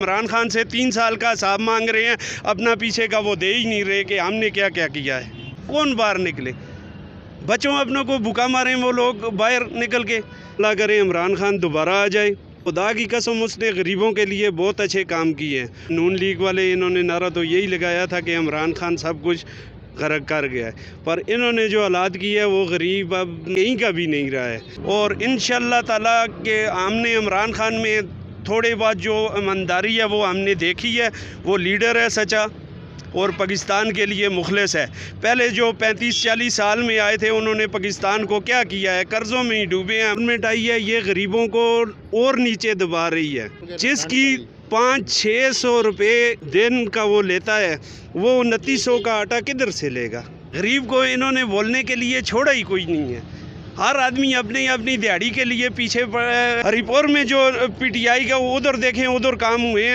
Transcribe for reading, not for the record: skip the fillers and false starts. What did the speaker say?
عمران خان سے 3 سال کا حساب مانگ رہے ہیں، اپنا پیچھے کا وہ دے ہی نہیں رہے کہ ہم نے کیا کیا کیا ہے۔ کون باہر نکلے؟ بچوں اپنوں کو بھوکا ماریں وہ لوگ باہر نکل کے۔ اللہ کرے عمران خان دوبارہ آ جائے۔ خدا کی قسم اس نے غریبوں کے لیے بہت اچھے کام کیے ہیں۔ نون لیگ والے انہوں نے نعرہ تو یہی لگایا تھا کہ عمران خان سب کچھ غرق کر گیا ہے، پر انہوں نے جو حالات کی ہے وہ غریب اب کہیں کا بھی نہیں رہا ہے۔ اور انشاءاللہ تعالیٰ کہ ہم نے عمران خان میں تھوڑے بعد جو ایمانداری ہے وہ ہم نے دیکھی ہے، وہ لیڈر ہے سچا اور پاکستان کے لیے مخلص ہے۔ پہلے جو 35-40 سال میں آئے تھے انہوں نے پاکستان کو کیا کیا ہے؟ قرضوں میں ہی ڈوبے ہیں۔ گورنمنٹ آئی ہے یہ غریبوں کو اور نیچے دبا رہی ہے۔ جس کی 500-600 روپے دن کا وہ لیتا ہے، وہ 2900 کا آٹا کدھر سے لے گا؟ غریب کو انہوں نے بولنے کے لیے چھوڑا ہی کوئی نہیں ہے۔ ہر آدمی اپنی دیہڑی کے لیے پیچھے پڑا ہے۔ ہری پور میں جو پی ٹی آئی کا ادھر دیکھیں ادھر کام ہوئے ہیں۔